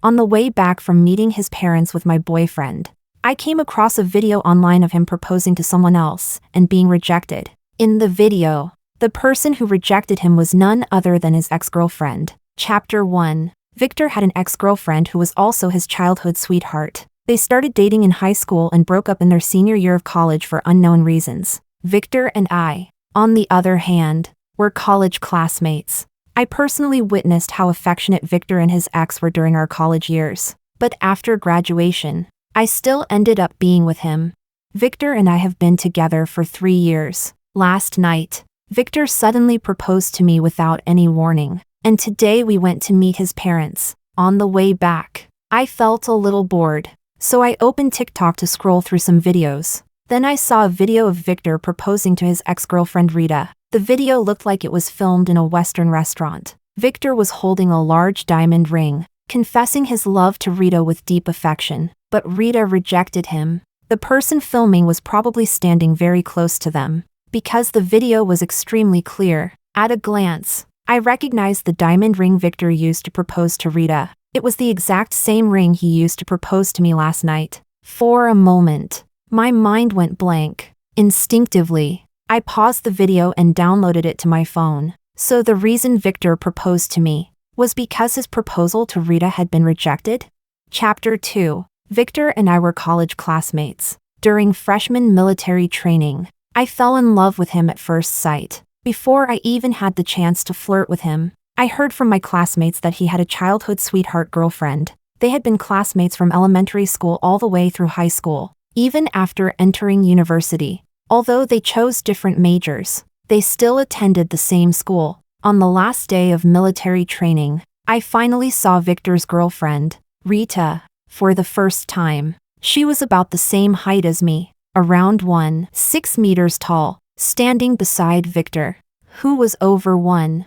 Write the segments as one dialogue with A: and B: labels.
A: On the way back from meeting his parents with my boyfriend, I came across a video online of him proposing to someone else and being rejected. In the video, the person who rejected him was none other than his ex-girlfriend. Chapter 1. Victor had an ex-girlfriend who was also his childhood sweetheart. They started dating in high school and broke up in their senior year of college for unknown reasons. Victor and I, on the other hand, were college classmates. I personally witnessed how affectionate Victor and his ex were during our college years. But after graduation, I still ended up being with him. Victor and I have been together for 3 years. Last night, Victor suddenly proposed to me without any warning, and today we went to meet his parents. On the way back, I felt a little bored, so I opened TikTok to scroll through some videos. Then I saw a video of Victor proposing to his ex-girlfriend Rita. The video looked like it was filmed in a Western restaurant. Victor was holding a large diamond ring, confessing his love to Rita with deep affection, but Rita rejected him. The person filming was probably standing very close to them, because the video was extremely clear. At a glance, I recognized the diamond ring Victor used to propose to Rita. It was the exact same ring he used to propose to me last night. For a moment, my mind went blank. Instinctively, I paused the video and downloaded it to my phone. So the reason Victor proposed to me was because his proposal to Rita had been rejected? Chapter 2. Victor and I were college classmates. During freshman military training, I fell in love with him at first sight. Before I even had the chance to flirt with him, I heard from my classmates that he had a childhood sweetheart girlfriend. They had been classmates from elementary school all the way through high school. Even after entering university, although they chose different majors, they still attended the same school. On the last day of military training, I finally saw Victor's girlfriend, Rita, for the first time. She was about the same height as me, around 6 meters tall, standing beside Victor, who was over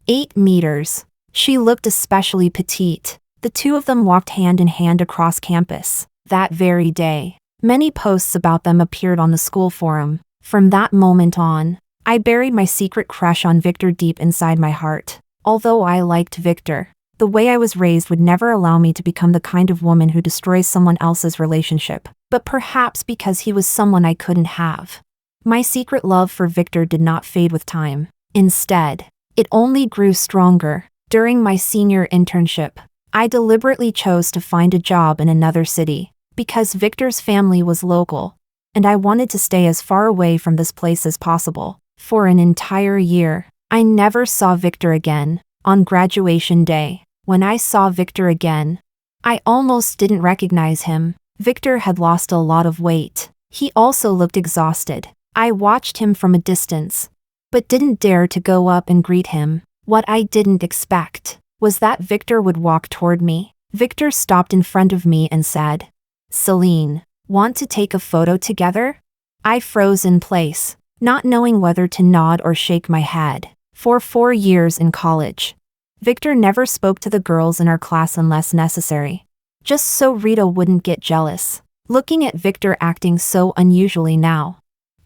A: 8 meters. She looked especially petite. The two of them walked hand in hand across campus. That very day, many posts about them appeared on the school forum. From that moment on, I buried my secret crush on Victor deep inside my heart. Although I liked Victor, the way I was raised would never allow me to become the kind of woman who destroys someone else's relationship. But perhaps because he was someone I couldn't have, my secret love for Victor did not fade with time. Instead, it only grew stronger. During my senior internship, I deliberately chose to find a job in another city, because Victor's family was local, and I wanted to stay as far away from this place as possible. For an entire year, I never saw Victor again. On graduation day, when I saw Victor again, I almost didn't recognize him. Victor had lost a lot of weight. He also looked exhausted. I watched him from a distance, but didn't dare to go up and greet him. What I didn't expect was that Victor would walk toward me. Victor stopped in front of me and said, "Celine, want to take a photo together?" I froze in place, not knowing whether to nod or shake my head. For 4 years in college, Victor never spoke to the girls in our class unless necessary, just so Rita wouldn't get jealous. Looking at Victor acting so unusually now,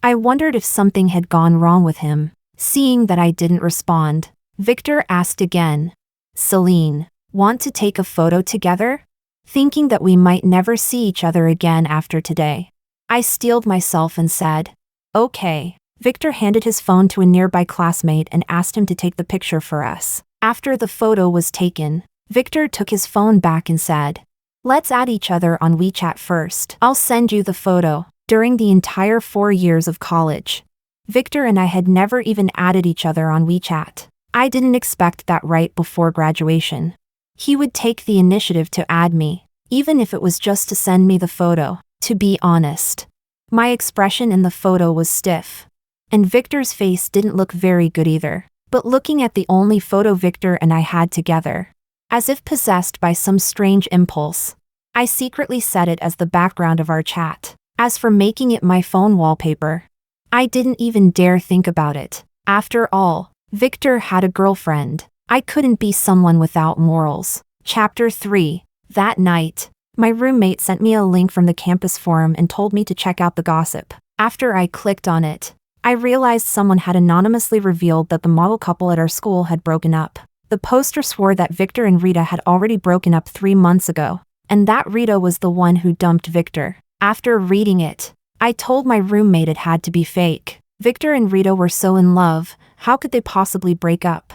A: I wondered if something had gone wrong with him. Seeing that I didn't respond, Victor asked again, "Celine, want to take a photo together?" Thinking that we might never see each other again after today, I steeled myself and said, "Okay." Victor handed his phone to a nearby classmate and asked him to take the picture for us. After the photo was taken, Victor took his phone back and said, "Let's add each other on WeChat first. I'll send you the photo." During the entire 4 years of college, Victor and I had never even added each other on WeChat. I didn't expect that right before graduation he would take the initiative to add me, even if it was just to send me the photo. To be honest, my expression in the photo was stiff, and Victor's face didn't look very good either. But looking at the only photo Victor and I had together, as if possessed by some strange impulse, I secretly set it as the background of our chat. As for making it my phone wallpaper, I didn't even dare think about it. After all, Victor had a girlfriend. I couldn't be someone without morals. Chapter 3. That night, my roommate sent me a link from the campus forum and told me to check out the gossip. After I clicked on it, I realized someone had anonymously revealed that the model couple at our school had broken up. The poster swore that Victor and Rita had already broken up 3 months ago. and that Rita was the one who dumped Victor. After reading it, I told my roommate it had to be fake. Victor and Rita were so in love, how could they possibly break up?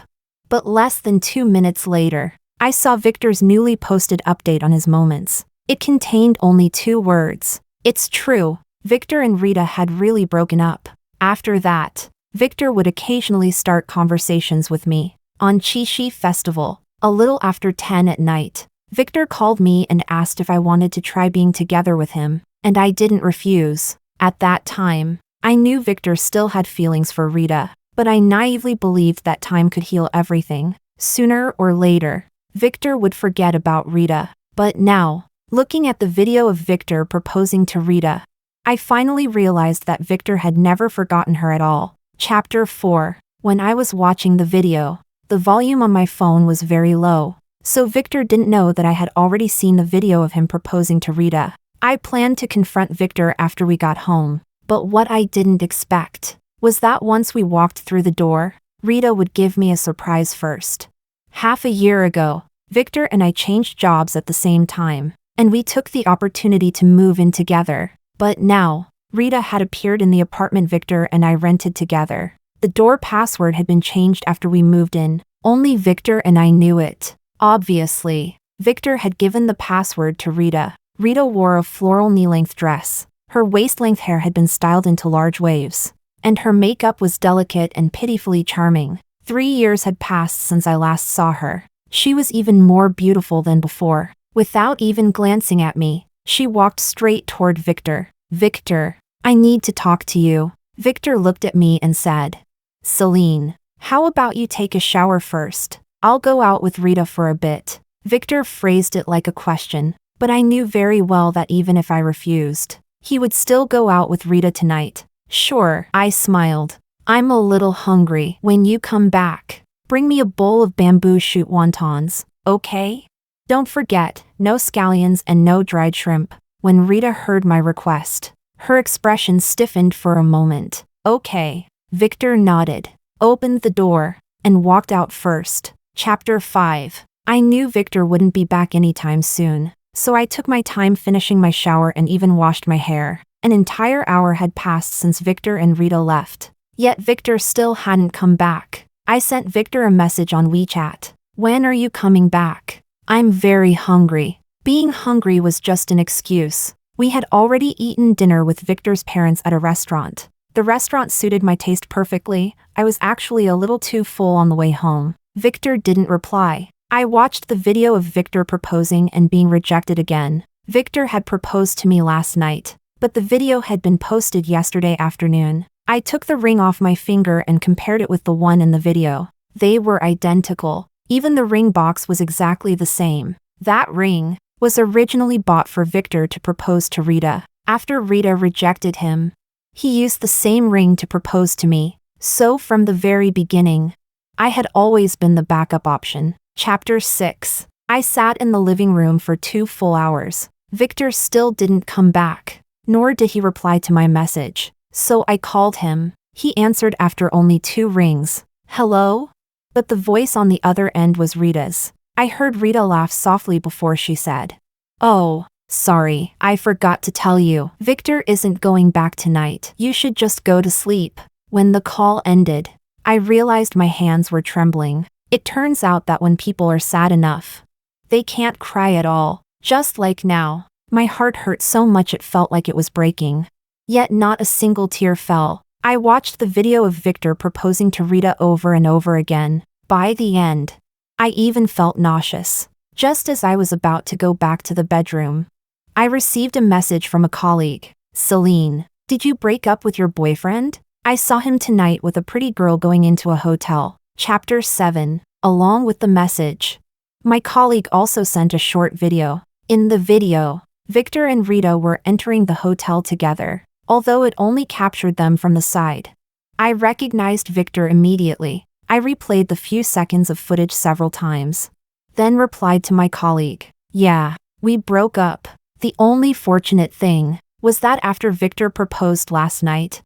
A: But less than 2 minutes later, I saw Victor's newly posted update on his moments. It contained only 2 words. It's true, Victor and Rita had really broken up. After that, Victor would occasionally start conversations with me. On Chishi Festival, a little after 10 at night, Victor called me and asked if I wanted to try being together with him, and I didn't refuse. At that time, I knew Victor still had feelings for Rita, but I naively believed that time could heal everything. Sooner or later, Victor would forget about Rita. But now, looking at the video of Victor proposing to Rita, I finally realized that Victor had never forgotten her at all. Chapter 4. When I was watching the video, the volume on my phone was very low, so Victor didn't know that I had already seen the video of him proposing to Rita. I planned to confront Victor after we got home, but what I didn't expect was that once we walked through the door, Rita would give me a surprise first. Half a year ago, Victor and I changed jobs at the same time, and we took the opportunity to move in together. But now, Rita had appeared in the apartment Victor and I rented together. The door password had been changed after we moved in. Only Victor and I knew it. Obviously, Victor had given the password to Rita. Rita wore a floral knee-length dress. Her waist-length hair had been styled into large waves, and her makeup was delicate and pitifully charming. 3 years had passed since I last saw her. She was even more beautiful than before. Without even glancing at me, she walked straight toward Victor. Victor, I need to talk to you. Victor looked at me and said, Celine, how about you take a shower first? I'll go out with Rita for a bit. Victor phrased it like a question, but I knew very well that even if I refused, he would still go out with Rita tonight. Sure, I smiled. I'm a little hungry. When you come back, bring me a bowl of bamboo shoot wontons, okay? Don't forget, no scallions and no dried shrimp. When Rita heard my request, her expression stiffened for a moment. Okay. Victor nodded, opened the door, and walked out first. Chapter 5. I knew Victor wouldn't be back anytime soon, so I took my time finishing my shower and even washed my hair. An entire hour had passed since Victor and Rita left. Yet Victor still hadn't come back. I sent Victor a message on WeChat. When are you coming back? I'm very hungry. Being hungry was just an excuse. We had already eaten dinner with Victor's parents at a restaurant. The restaurant suited my taste perfectly. I was actually a little too full on the way home. Victor didn't reply. I watched the video of Victor proposing and being rejected again. Victor had proposed to me last night, but the video had been posted yesterday afternoon. I took the ring off my finger and compared it with the one in the video. They were identical. Even the ring box was exactly the same. That ring was originally bought for Victor to propose to Rita. After Rita rejected him, he used the same ring to propose to me. So from the very beginning, I had always been the backup option. Chapter 6. I sat in the living room for 2 full hours. Victor still didn't come back, nor did he reply to my message. So I called him. He answered after only 2 rings. Hello? But the voice on the other end was Rita's. I heard Rita laugh softly before she said, Oh, sorry, I forgot to tell you. Victor isn't going back tonight. You should just go to sleep. When the call ended, I realized my hands were trembling. It turns out that when people are sad enough, they can't cry at all. Just like now, my heart hurt so much it felt like it was breaking. Yet not a single tear fell. I watched the video of Victor proposing to Rita over and over again. By the end, I even felt nauseous. Just as I was about to go back to the bedroom, I received a message from a colleague. Celine, did you break up with your boyfriend? I saw him tonight with a pretty girl going into a hotel. Chapter 7. Along with the message, my colleague also sent a short video. In the video, Victor and Rita were entering the hotel together, although it only captured them from the side. I recognized Victor immediately. I replayed the few seconds of footage several times, then replied to my colleague, Yeah, we broke up. The only fortunate thing was that after Victor proposed last night,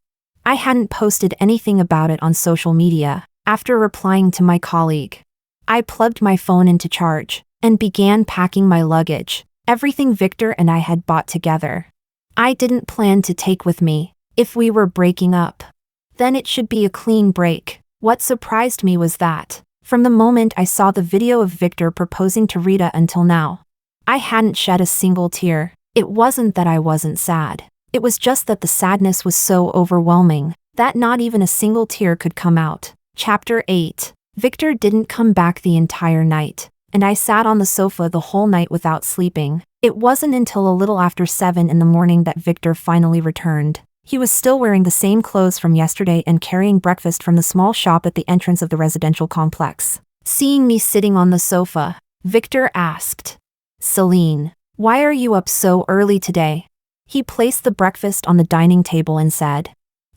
A: I hadn't posted anything about it on social media. After replying to my colleague, I plugged my phone into charge and began packing my luggage. Everything Victor and I had bought together. I didn't plan to take with me. If we were breaking up, then it should be a clean break. What surprised me was that, from the moment I saw the video of Victor proposing to Rita until now, I hadn't shed a single tear. It wasn't that I wasn't sad. It was just that the sadness was so overwhelming that not even a single tear could come out. Chapter 8. Victor didn't come back the entire night, and I sat on the sofa the whole night without sleeping. It wasn't until a little after 7 in the morning that Victor finally returned. He was still wearing the same clothes from yesterday and carrying breakfast from the small shop at the entrance of the residential complex. Seeing me sitting on the sofa, Victor asked, "Celine, why are you up so early today?" He placed the breakfast on the dining table and said,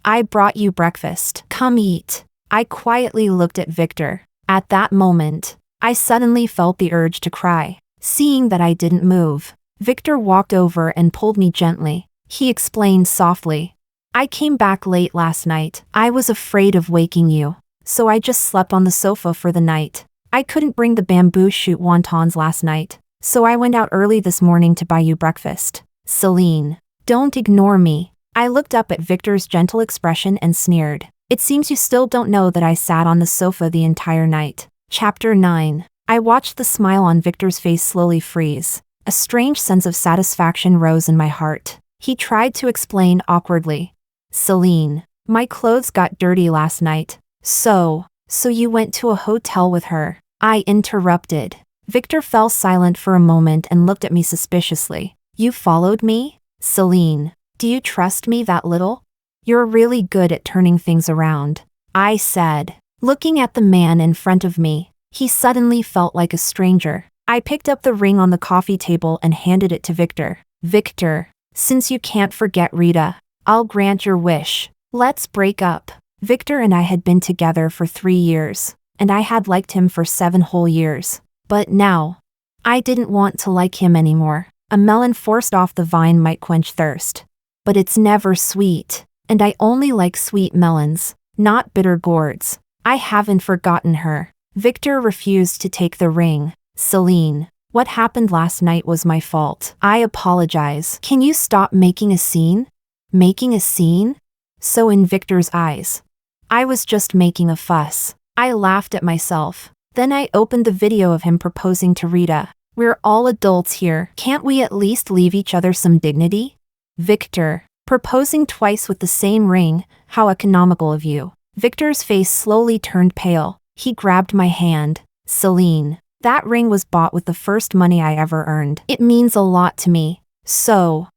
A: "I brought you breakfast. Come eat." I quietly looked at Victor. At that moment, I suddenly felt the urge to cry. Seeing that I didn't move, Victor walked over and pulled me gently. He explained softly, "I came back late last night. I was afraid of waking you, so I just slept on the sofa for the night. I couldn't bring the bamboo shoot wontons last night, so I went out early this morning to buy you breakfast. Celine, don't ignore me." I looked up at Victor's gentle expression and sneered, "It seems you still don't know that I sat on the sofa the entire night." Chapter 9. I watched the smile on Victor's face slowly freeze. A strange sense of satisfaction rose in my heart. He tried to explain awkwardly, "Celine, my clothes got dirty last night. So you went to a hotel with her?" I interrupted. Victor fell silent for a moment and looked at me suspiciously. "You followed me? Celine, do you trust me that little? You're really good at turning things around," I said. Looking at the man in front of me, he suddenly felt like a stranger. I picked up the ring on the coffee table and handed it to Victor. "Victor, since you can't forget Rita, I'll grant your wish. Let's break up." Victor and I had been together for 3 years, and I had liked him for 7 whole years. But now, I didn't want to like him anymore. A melon forced off the vine might quench thirst, but it's never sweet, and I only like sweet melons, not bitter gourds. I haven't forgotten her. Victor refused to take the ring. "Celine, what happened last night was my fault. I apologize. Can you stop making a scene?" Making a scene? So in Victor's eyes, I was just making a fuss. I laughed at myself. Then I opened the video of him proposing to Rita. "We're all adults here. Can't we at least leave each other some dignity?" "Victor, proposing twice with the same ring, how economical of you." Victor's face slowly turned pale. He grabbed my hand. "Celine, that ring was bought with the first money I ever earned. It means a lot to me. So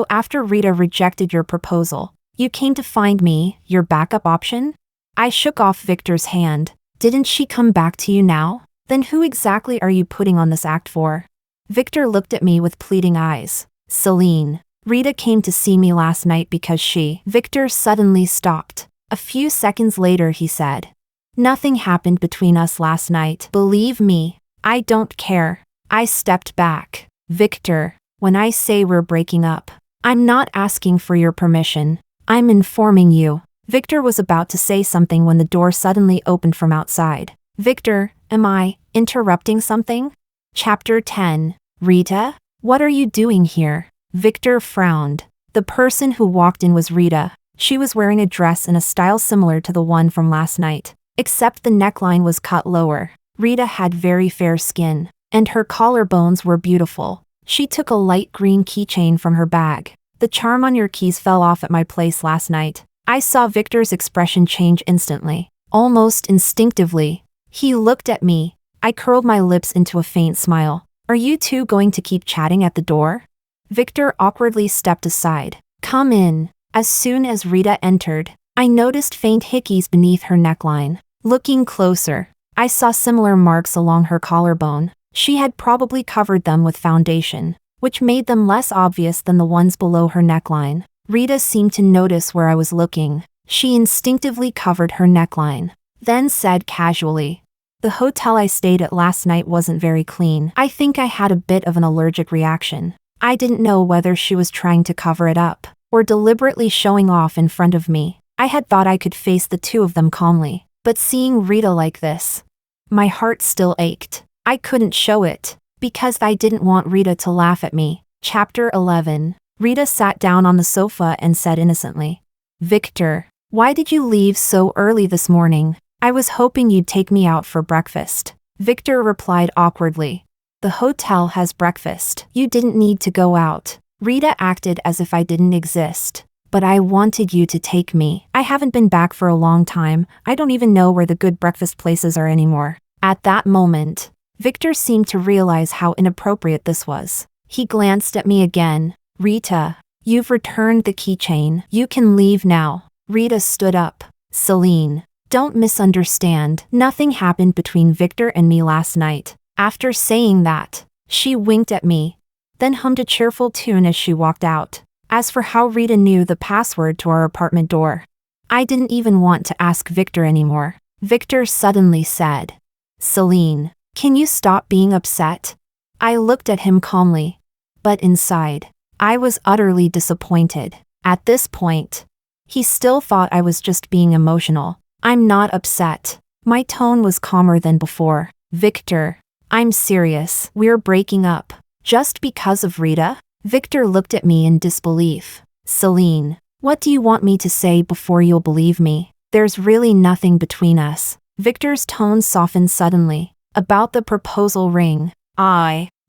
A: after Rita rejected your proposal, you came to find me, your backup option?" I shook off Victor's hand. "Didn't she come back to you now? Then who exactly are you putting on this act for?" Victor looked at me with pleading eyes. "Celine, Rita came to see me last night because she..." Victor suddenly stopped. A few seconds later he said, "Nothing happened between us last night. Believe me, I don't care." I stepped back. "Victor, when I say we're breaking up, I'm not asking for your permission. I'm informing you." Victor was about to say something when the door suddenly opened from outside. "Victor, am I interrupting something?" Chapter 10. Rita? What are you doing here? Victor frowned. The person who walked in was Rita. She was wearing a dress in a style similar to the one from last night, except the neckline was cut lower. Rita had very fair skin, and her collarbones were beautiful. She took a light green keychain from her bag. "The charm on your keys fell off at my place last night." I saw Victor's expression change instantly, almost instinctively. He looked at me. I curled my lips into a faint smile. "Are you two going to keep chatting at the door?" Victor awkwardly stepped aside. "Come in." As soon as Rita entered, I noticed faint hickeys beneath her neckline. Looking closer, I saw similar marks along her collarbone. She had probably covered them with foundation, which made them less obvious than the ones below her neckline. Rita seemed to notice where I was looking. She instinctively covered her neckline, then said casually, "The hotel I stayed at last night wasn't very clean. I think I had a bit of an allergic reaction." I didn't know whether she was trying to cover it up or deliberately showing off in front of me. I had thought I could face the two of them calmly, but seeing Rita like this, my heart still ached. I couldn't show it. Because I didn't want Rita to laugh at me. Chapter 11. Rita sat down on the sofa and said innocently, "Victor, why did you leave so early this morning? I was hoping you'd take me out for breakfast." Victor replied awkwardly, "The hotel has breakfast. You didn't need to go out." Rita acted as if I didn't exist. "But I wanted you to take me. I haven't been back for a long time. I don't even know where the good breakfast places are anymore." At that moment, Victor seemed to realize how inappropriate this was. He glanced at me again. "Rita, you've returned the keychain. You can leave now." Rita stood up. "Celine, don't misunderstand. Nothing happened between Victor and me last night." After saying that, she winked at me, then hummed a cheerful tune as she walked out. As for how Rita knew the password to our apartment door, I didn't even want to ask Victor anymore. Victor suddenly said, "Celine, can you stop being upset?" I looked at him calmly, but inside, I was utterly disappointed. At this point, he still thought I was just being emotional. "I'm not upset." My tone was calmer than before. "Victor, I'm serious. We're breaking up." "Just because of Rita?" Victor looked at me in disbelief. "Celine, what do you want me to say before you'll believe me? There's really nothing between us." Victor's tone softened suddenly. "About the proposal ring."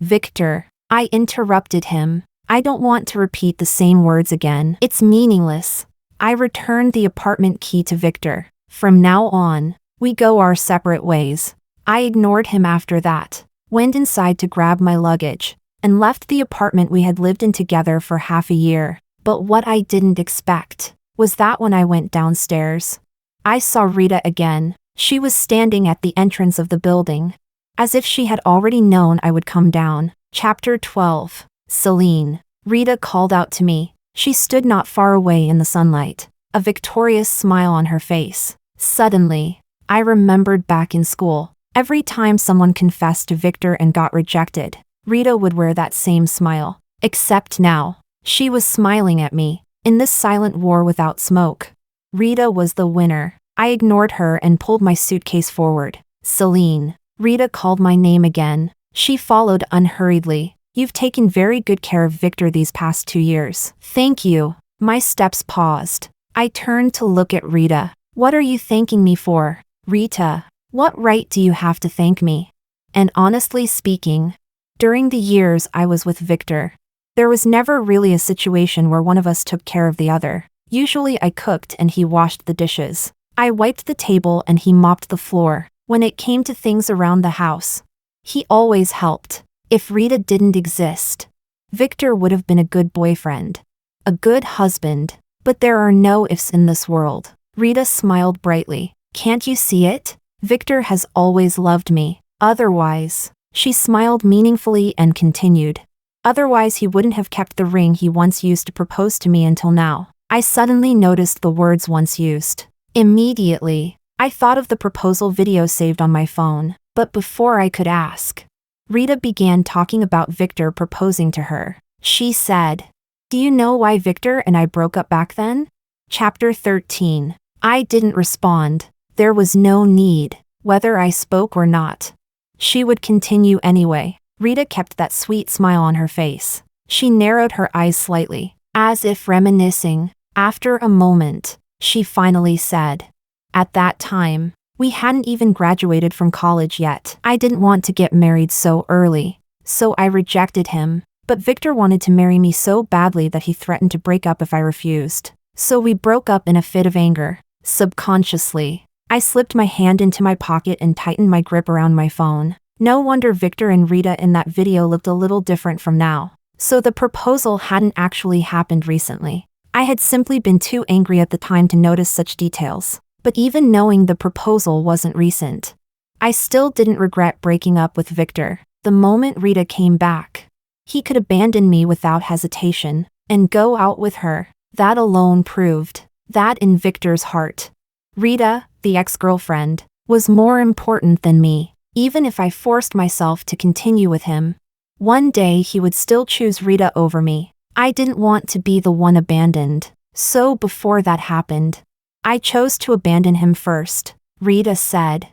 A: Victor, I interrupted him. "I don't want to repeat the same words again. It's meaningless." I returned the apartment key to Victor. "From now on, we go our separate ways." I ignored him after that, went inside to grab my luggage, and left the apartment we had lived in together for half a year. But what I didn't expect was that when I went downstairs, I saw Rita again. She was standing at the entrance of the building, as if she had already known I would come down. Chapter 12. "Celine," Rita called out to me. She stood not far away in the sunlight, a victorious smile on her face. Suddenly, I remembered back in school. Every time someone confessed to Victor and got rejected, Rita would wear that same smile. Except now, she was smiling at me. In this silent war without smoke, Rita was the winner. I ignored her and pulled my suitcase forward. "Celine," Rita called my name again. She followed unhurriedly. "You've taken very good care of Victor these past 2 years." "Thank you." My steps paused. I turned to look at Rita. "What are you thanking me for?" "Rita, what right do you have to thank me?" And honestly speaking, during the years I was with Victor, there was never really a situation where one of us took care of the other. Usually I cooked and he washed the dishes. I wiped the table and he mopped the floor. When it came to things around the house, he always helped. If Rita didn't exist, Victor would have been a good boyfriend, a good husband, but there are no ifs in this world. Rita smiled brightly. "Can't you see it? Victor has always loved me. Otherwise," she smiled meaningfully and continued, "otherwise he wouldn't have kept the ring he once used to propose to me until now." I suddenly noticed the words "once used." Immediately, I thought of the proposal video saved on my phone, but before I could ask, Rita began talking about Victor proposing to her. She said, "Do you know why Victor and I broke up back then?" Chapter 13. I didn't respond. There was no need. Whether I spoke or not, she would continue anyway. Rita kept that sweet smile on her face. She narrowed her eyes slightly, as if reminiscing. After a moment, she finally said, "At that time, we hadn't even graduated from college yet. I didn't want to get married so early, so I rejected him. But Victor wanted to marry me so badly that he threatened to break up if I refused. So we broke up in a fit of anger." Subconsciously, I slipped my hand into my pocket and tightened my grip around my phone. No wonder Victor and Rita in that video looked a little different from now. So the proposal hadn't actually happened recently. I had simply been too angry at the time to notice such details. But even knowing the proposal wasn't recent, I still didn't regret breaking up with Victor. The moment Rita came back, he could abandon me without hesitation and go out with her. That alone proved that in Victor's heart, Rita, the ex-girlfriend, was more important than me. Even if I forced myself to continue with him, one day he would still choose Rita over me. I didn't want to be the one abandoned. So before that happened, I chose to abandon him first. Rita said,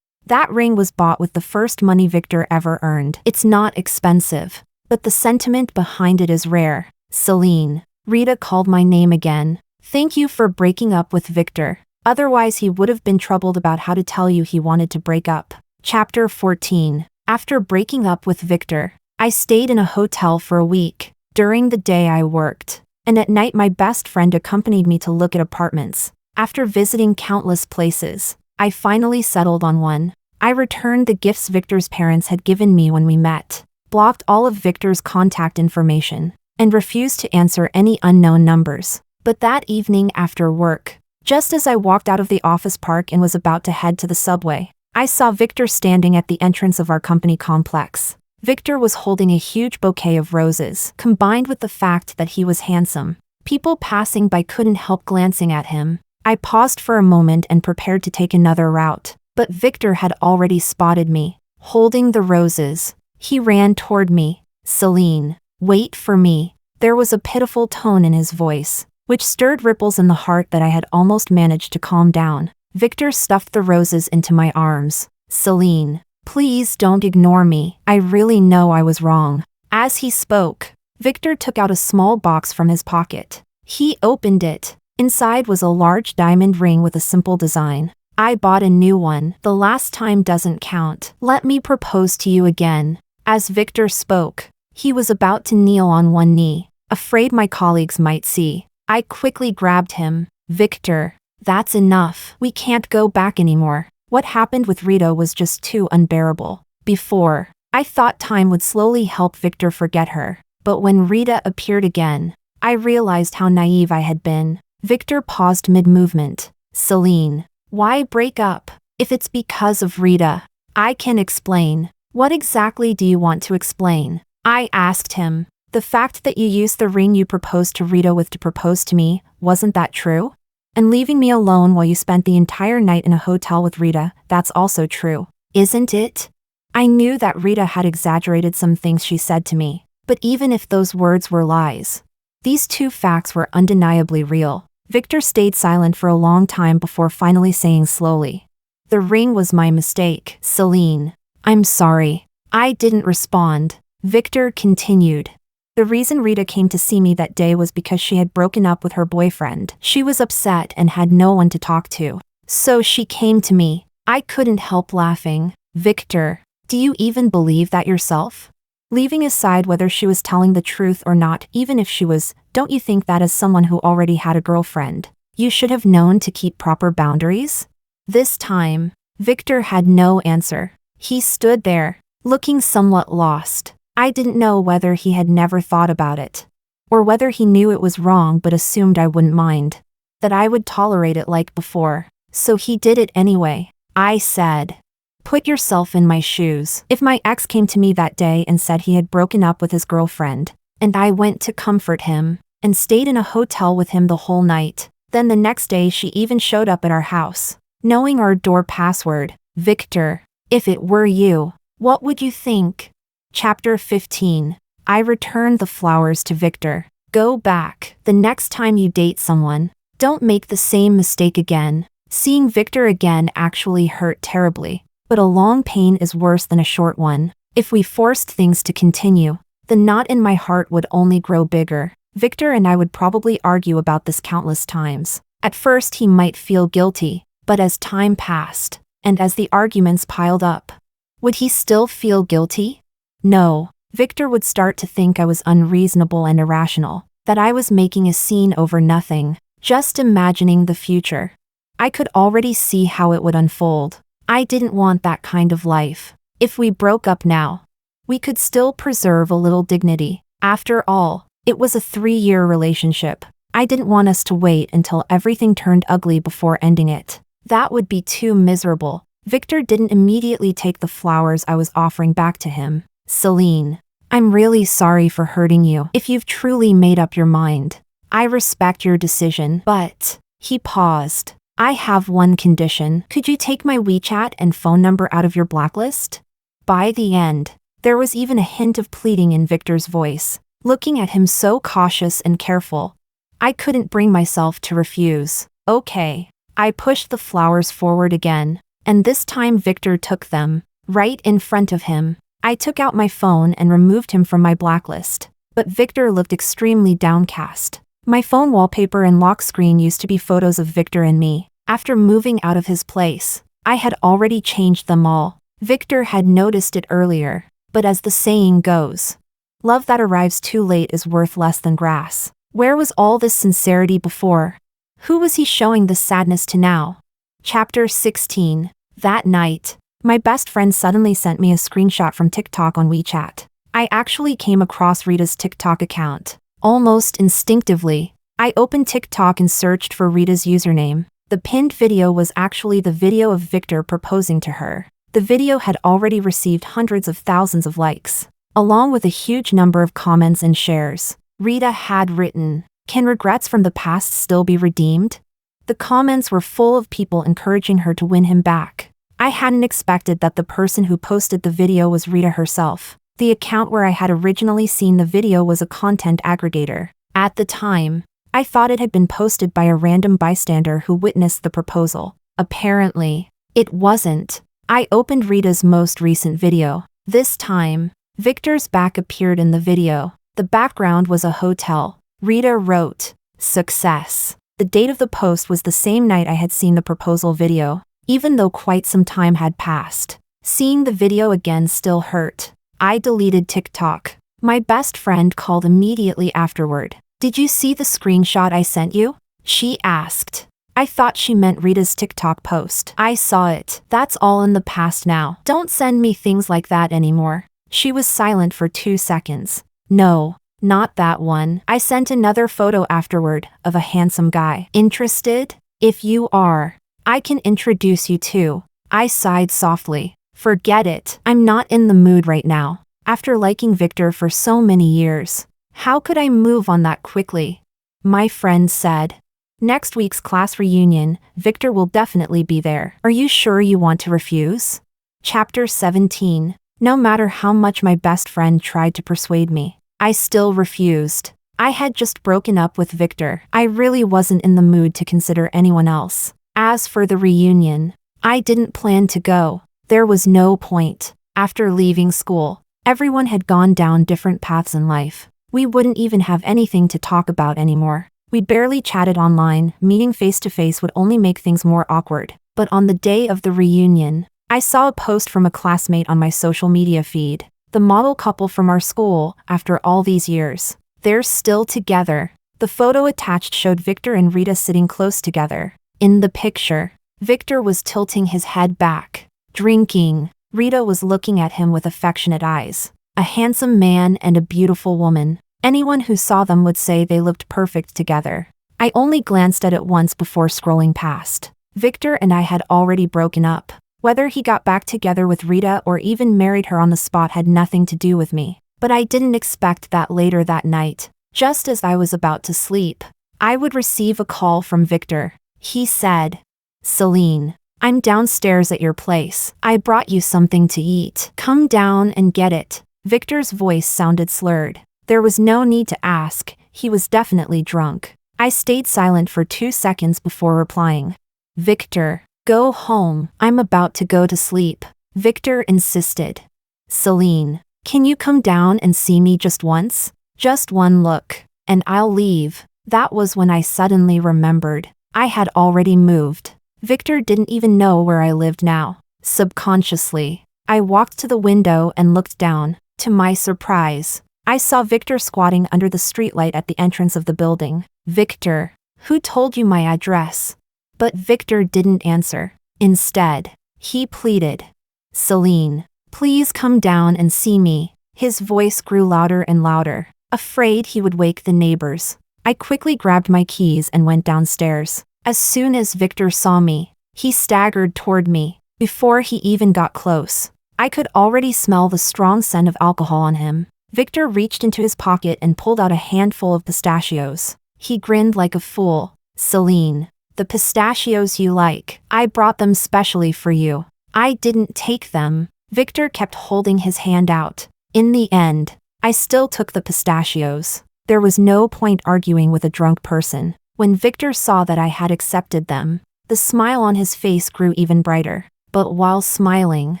A: That ring was bought with the first money Victor ever earned. It's not expensive, but the sentiment behind it is rare. Celine. Rita called my name again. Thank you for breaking up with Victor. Otherwise he would have been troubled about how to tell you he wanted to break up. Chapter 14. After breaking up with Victor, I stayed in a hotel for a week. During the day I worked, and at night my best friend accompanied me to look at apartments. After visiting countless places, I finally settled on one. I returned the gifts Victor's parents had given me when we met, blocked all of Victor's contact information, and refused to answer any unknown numbers. But that evening after work, just as I walked out of the office park and was about to head to the subway, I saw Victor standing at the entrance of our company complex. Victor was holding a huge bouquet of roses. Combined with the fact that he was handsome, people passing by couldn't help glancing at him. I paused for a moment and prepared to take another route, but Victor had already spotted me. Holding the roses, he ran toward me. Celine, wait for me. There was a pitiful tone in his voice, which stirred ripples in the heart that I had almost managed to calm down. Victor stuffed the roses into my arms. Celine, please don't ignore me. I really know I was wrong. As he spoke, Victor took out a small box from his pocket. He opened it. Inside was a large diamond ring with a simple design. I bought a new one. The last time doesn't count. Let me propose to you again. As Victor spoke, he was about to kneel on one knee, afraid my colleagues might see. I quickly grabbed him. Victor, that's enough. We can't go back anymore. What happened with Rita was just too unbearable. Before, I thought time would slowly help Victor forget her. But when Rita appeared again, I realized how naive I had been. Victor paused mid-movement. Celine, why break up? If it's because of Rita, I can explain. What exactly do you want to explain? I asked him. The fact that you used the ring you proposed to Rita with to propose to me, wasn't that true? And leaving me alone while you spent the entire night in a hotel with Rita, that's also true, isn't it? I knew that Rita had exaggerated some things she said to me, but even if those words were lies, these two facts were undeniably real. Victor stayed silent for a long time before finally saying slowly, the ring was my mistake. Celine, I'm sorry. I didn't respond. Victor continued. The reason Rita came to see me that day was because she had broken up with her boyfriend. She was upset and had no one to talk to. So she came to me. I couldn't help laughing. Victor, do you even believe that yourself? Leaving aside whether she was telling the truth or not, even if she was, don't you think that as someone who already had a girlfriend, you should have known to keep proper boundaries? This time, Victor had no answer. He stood there, looking somewhat lost. I didn't know whether he had never thought about it, or whether he knew it was wrong but assumed I wouldn't mind, that I would tolerate it like before. So he did it anyway. I said, put yourself in my shoes. If my ex came to me that day and said he had broken up with his girlfriend, and I went to comfort him, and stayed in a hotel with him the whole night, then the next day she even showed up at our house, knowing our door password. Victor, if it were you, what would you think? Chapter 15. I returned the flowers to Victor. Go back. The next time you date someone, don't make the same mistake again. Seeing Victor again actually hurt terribly, but a long pain is worse than a short one. If we forced things to continue, the knot in my heart would only grow bigger. Victor and I would probably argue about this countless times. At first he might feel guilty, but as time passed, and as the arguments piled up, would he still feel guilty? No. Victor would start to think I was unreasonable and irrational, that I was making a scene over nothing, just imagining the future. I could already see how it would unfold. I didn't want that kind of life. If we broke up now, we could still preserve a little dignity. After all, it was a 3-year relationship. I didn't want us to wait until everything turned ugly before ending it. That would be too miserable. Victor didn't immediately take the flowers I was offering back to him. Celine, I'm really sorry for hurting you. If you've truly made up your mind, I respect your decision, but... He paused. I have one condition. Could you take my WeChat and phone number out of your blacklist? By the end, there was even a hint of pleading in Victor's voice. Looking at him so cautious and careful, I couldn't bring myself to refuse. Okay. I pushed the flowers forward again, and this time Victor took them, right in front of him. I took out my phone and removed him from my blacklist, but Victor looked extremely downcast. My phone wallpaper and lock screen used to be photos of Victor and me. After moving out of his place, I had already changed them all. Victor had noticed it earlier, but as the saying goes, love that arrives too late is worth less than grass. Where was all this sincerity before? Who was he showing this sadness to now? Chapter 16. That night, my best friend suddenly sent me a screenshot from TikTok on WeChat. I actually came across Rita's TikTok account. Almost instinctively, I opened TikTok and searched for Rita's username. The pinned video was actually the video of Victor proposing to her. The video had already received hundreds of thousands of likes, along with a huge number of comments and shares. Rita had written, "Can regrets from the past still be redeemed?" The comments were full of people encouraging her to win him back. I hadn't expected that the person who posted the video was Rita herself. The account where I had originally seen the video was a content aggregator. At the time, I thought it had been posted by a random bystander who witnessed the proposal. Apparently, it wasn't. I opened Rita's most recent video. This time, Victor's back appeared in the video. The background was a hotel. Rita wrote, "Success." The date of the post was the same night I had seen the proposal video, even though quite some time had passed. Seeing the video again still hurt. I deleted TikTok. My best friend called immediately afterward. "Did you see the screenshot I sent you?" she asked. I thought she meant Rita's TikTok post. "I saw it. That's all in the past now. Don't send me things like that anymore." She was silent for 2 seconds. "No, not that one." I sent another photo afterward of a handsome guy. "Interested? If you are, I can introduce you to." I sighed softly. "Forget it. I'm not in the mood right now." After liking Victor for so many years, how could I move on that quickly? My friend said, "Next week's class reunion, Victor will definitely be there. Are you sure you want to refuse?" Chapter 17. No matter how much my best friend tried to persuade me, I still refused. I had just broken up with Victor. I really wasn't in the mood to consider anyone else. As for the reunion, I didn't plan to go. There was no point. After leaving school, everyone had gone down different paths in life. We wouldn't even have anything to talk about anymore. We barely chatted online. Meeting face to face would only make things more awkward. But on the day of the reunion, I saw a post from a classmate on my social media feed. The model couple from our school, after all these years. They're still together. The photo attached showed Victor and Rita sitting close together. In the picture, Victor was tilting his head back, drinking. Rita was looking at him with affectionate eyes. A handsome man and a beautiful woman. Anyone who saw them would say they looked perfect together. I only glanced at it once before scrolling past. Victor and I had already broken up. Whether he got back together with Rita or even married her on the spot had nothing to do with me. But I didn't expect that later that night, just as I was about to sleep, I would receive a call from Victor. He said, "Celine, I'm downstairs at your place. I brought you something to eat. Come down and get it." Victor's voice sounded slurred. There was no need to ask, he was definitely drunk. I stayed silent for 2 seconds before replying. "Victor, go home. I'm about to go to sleep." Victor insisted. "Celine, can you come down and see me just once? Just one look, and I'll leave." That was when I suddenly remembered. I had already moved. Victor didn't even know where I lived now. Subconsciously, I walked to the window and looked down. To my surprise, I saw Victor squatting under the streetlight at the entrance of the building. "Victor, who told you my address?" But Victor didn't answer. Instead, he pleaded, "Celine, please come down and see me." His voice grew louder and louder, afraid he would wake the neighbors. I quickly grabbed my keys and went downstairs. As soon as Victor saw me, he staggered toward me. Before he even got close, I could already smell the strong scent of alcohol on him. Victor reached into his pocket and pulled out a handful of pistachios. He grinned like a fool. "Celine, the pistachios you like. I brought them specially for you." I didn't take them. Victor kept holding his hand out. In the end, I still took the pistachios. There was no point arguing with a drunk person. When Victor saw that I had accepted them, the smile on his face grew even brighter. But while smiling,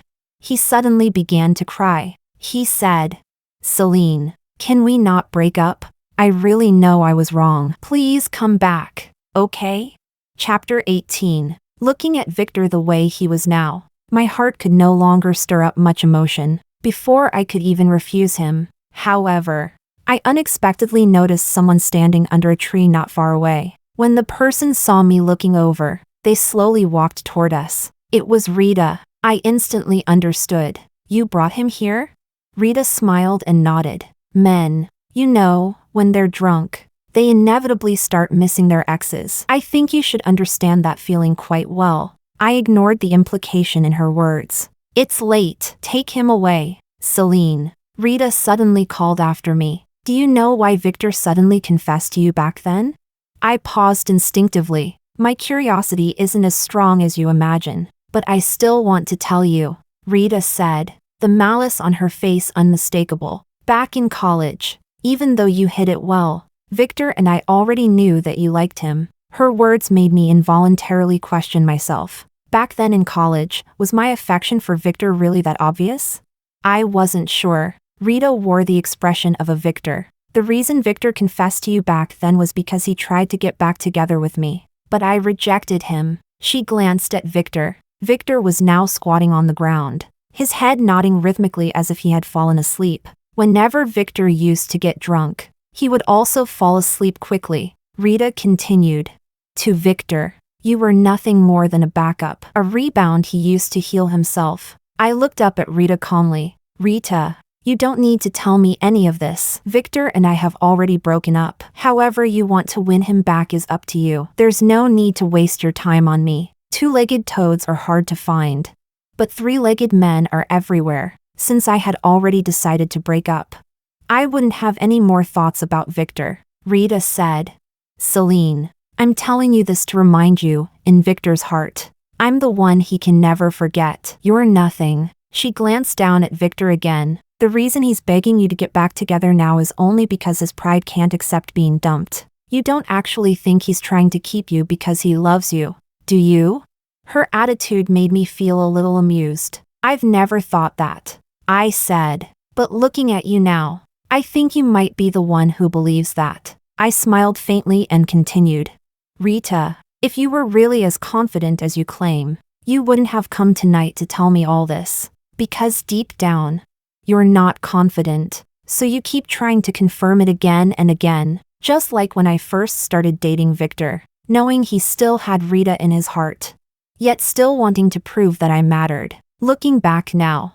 A: he suddenly began to cry. He said, "Celine, can we not break up? I really know I was wrong. Please come back, okay?" Chapter 18. Looking at Victor the way he was now, my heart could no longer stir up much emotion. Before I could even refuse him, however, I unexpectedly noticed someone standing under a tree not far away. When the person saw me looking over, they slowly walked toward us. It was Rita. I instantly understood. "You brought him here?" Rita smiled and nodded. "Men, you know, when they're drunk, they inevitably start missing their exes. I think you should understand that feeling quite well." I ignored the implication in her words. "It's late. Take him away." "Celine," Rita suddenly called after me. "Do you know why Victor suddenly confessed to you back then?" I paused instinctively. My curiosity isn't as strong as you imagine, but I still want to tell you, Rita said, the malice on her face unmistakable. "Back in college, even though you hid it well, Victor and I already knew that you liked him." Her words made me involuntarily question myself. Back then in college, was my affection for Victor really that obvious? I wasn't sure. Rita wore the expression of a victor. "The reason Victor confessed to you back then was because he tried to get back together with me. But I rejected him." She glanced at Victor. Victor was now squatting on the ground, his head nodding rhythmically as if he had fallen asleep. Whenever Victor used to get drunk, he would also fall asleep quickly. Rita continued. "To Victor, you were nothing more than a backup, a rebound he used to heal himself." I looked up at Rita calmly. "Rita, you don't need to tell me any of this. Victor and I have already broken up. However you want to win him back is up to you. There's no need to waste your time on me. Two-legged toads are hard to find, but three-legged men are everywhere." Since I had already decided to break up, I wouldn't have any more thoughts about Victor. Rita said, "Celine, I'm telling you this to remind you, in Victor's heart, I'm the one he can never forget. You're nothing." She glanced down at Victor again. "The reason he's begging you to get back together now is only because his pride can't accept being dumped. You don't actually think he's trying to keep you because he loves you, do you?" Her attitude made me feel a little amused. "I've never thought that," I said. "But looking at you now, I think you might be the one who believes that." I smiled faintly and continued. "Rita, if you were really as confident as you claim, you wouldn't have come tonight to tell me all this. Because deep down, you're not confident, so you keep trying to confirm it again and again, just like when I first started dating Victor, knowing he still had Rita in his heart, yet still wanting to prove that I mattered. Looking back now,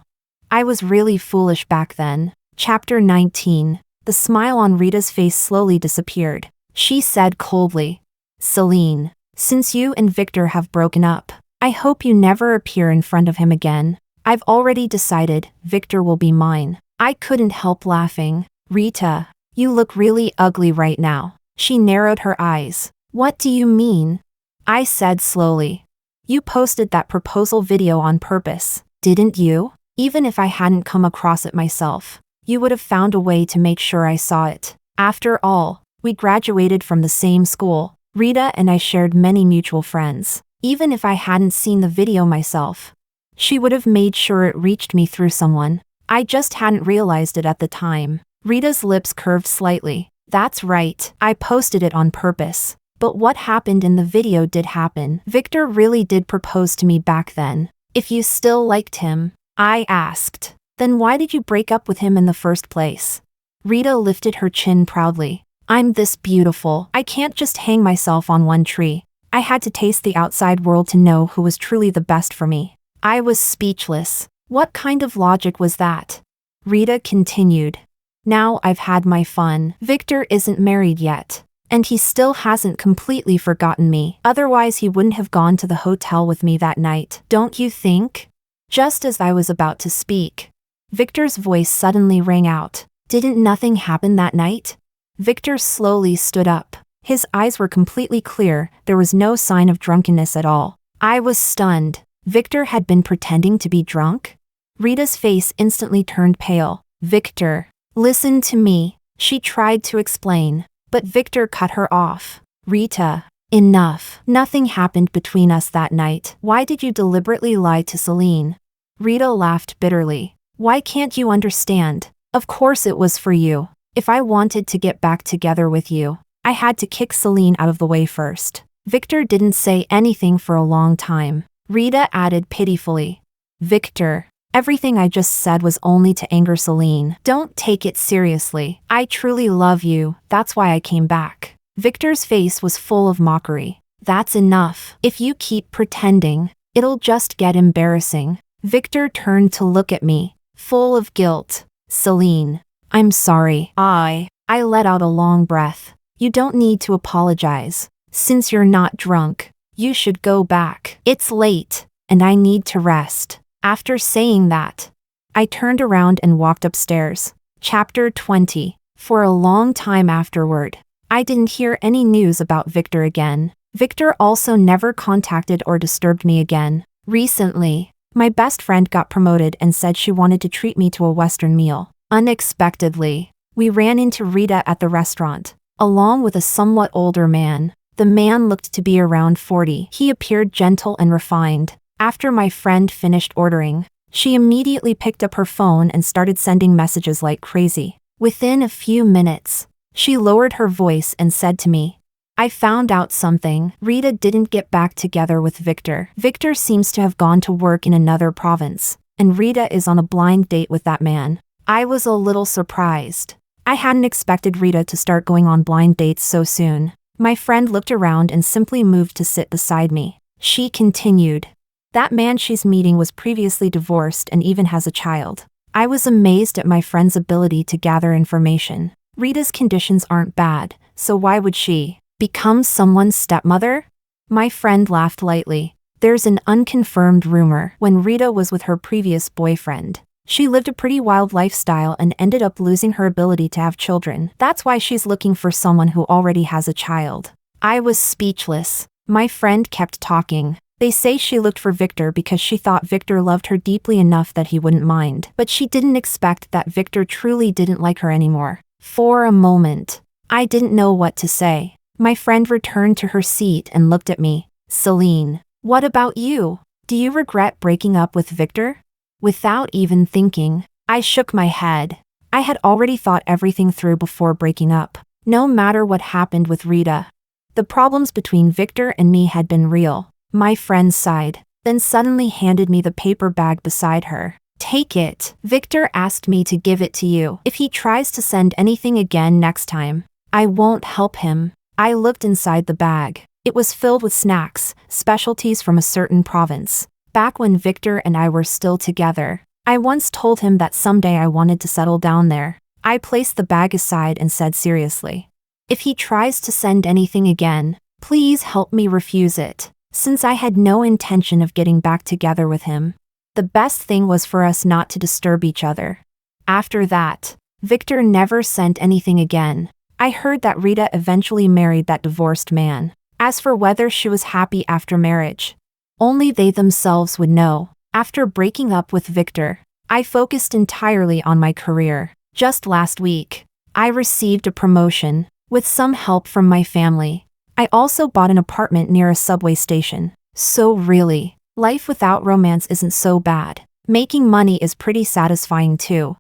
A: I was really foolish back then." Chapter 19. The smile on Rita's face slowly disappeared. She said coldly, "Celine, since you and Victor have broken up, I hope you never appear in front of him again. I've already decided Victor will be mine." I couldn't help laughing. "Rita, you look really ugly right now." She narrowed her eyes. "What do you mean?" I said slowly. "You posted that proposal video on purpose, didn't you? Even if I hadn't come across it myself, you would have found a way to make sure I saw it. After all, we graduated from the same school. Rita and I shared many mutual friends. Even if I hadn't seen the video myself, she would have made sure it reached me through someone. I just hadn't realized it at the time." Rita's lips curved slightly. "That's right, I posted it on purpose. But what happened in the video did happen. Victor really did propose to me back then. If you still liked him," I asked, "then why did you break up with him in the first place?" Rita lifted her chin proudly. "I'm this beautiful. I can't just hang myself on one tree. I had to taste the outside world to know who was truly the best for me." I was speechless. What kind of logic was that? Rita continued. "Now I've had my fun. Victor isn't married yet, and he still hasn't completely forgotten me. Otherwise he wouldn't have gone to the hotel with me that night, don't you think?" Just as I was about to speak, Victor's voice suddenly rang out. "Didn't nothing happen that night?" Victor slowly stood up. His eyes were completely clear, there was no sign of drunkenness at all. I was stunned. Victor had been pretending to be drunk? Rita's face instantly turned pale. "Victor, listen to me," she tried to explain, but Victor cut her off. "Rita, Enough. Nothing happened between us that night. Why did you deliberately lie to Celine? Rita laughed bitterly. Why can't you understand? Of course it was for you. If I wanted to get back together with you, I had to kick Celine out of the way first. Victor didn't say anything for a long time. Rita added pitifully. Victor, everything I just said was only to anger Celine. Don't take it seriously. I truly love you, that's why I came back. Victor's face was full of mockery. That's enough. If you keep pretending, it'll just get embarrassing. Victor turned to look at me, full of guilt. Celine, I'm sorry. I let out a long breath. You don't need to apologize. Since you're not drunk, you should go back. It's late, and I need to rest. After saying that, I turned around and walked upstairs. Chapter 20. For a long time afterward, I didn't hear any news about Victor again. Victor also never contacted or disturbed me again. Recently, my best friend got promoted and said she wanted to treat me to a Western meal. Unexpectedly, we ran into Rita at the restaurant, along with a somewhat older man. The man looked to be around 40. He appeared gentle and refined. After my friend finished ordering, she immediately picked up her phone and started sending messages like crazy. Within a few minutes, she lowered her voice and said to me, I found out something. Rita didn't get back together with Victor. Victor seems to have gone to work in another province, and Rita is on a blind date with that man. I was a little surprised. I hadn't expected Rita to start going on blind dates so soon. My friend looked around and simply moved to sit beside me. She continued, that man she's meeting was previously divorced and even has a child. I was amazed at my friend's ability to gather information. Rita's conditions aren't bad, so why would she become someone's stepmother? My friend laughed lightly. There's an unconfirmed rumor. When Rita was with her previous boyfriend, she lived a pretty wild lifestyle and ended up losing her ability to have children. That's why she's looking for someone who already has a child. I was speechless. My friend kept talking. They say she looked for Victor because she thought Victor loved her deeply enough that he wouldn't mind. But she didn't expect that Victor truly didn't like her anymore. For a moment, I didn't know what to say. My friend returned to her seat and looked at me. Celine, what about you? Do you regret breaking up with Victor? Without even thinking, I shook my head. I had already thought everything through before breaking up. No matter what happened with Rita, the problems between Victor and me had been real. My friend sighed, then suddenly handed me the paper bag beside her. Take it. Victor asked me to give it to you. If he tries to send anything again next time, I won't help him. I looked inside the bag. It was filled with snacks, specialties from a certain province. Back when Victor and I were still together, I once told him that someday I wanted to settle down there. I placed the bag aside and said seriously, if he tries to send anything again, please help me refuse it. Since I had no intention of getting back together with him, the best thing was for us not to disturb each other. After that, Victor never sent anything again. I heard that Rita eventually married that divorced man. As for whether she was happy after marriage, only they themselves would know. After breaking up with Victor, I focused entirely on my career. Just last week, I received a promotion, with some help from my family. I also bought an apartment near a subway station. So really, life without romance isn't so bad. Making money is pretty satisfying too.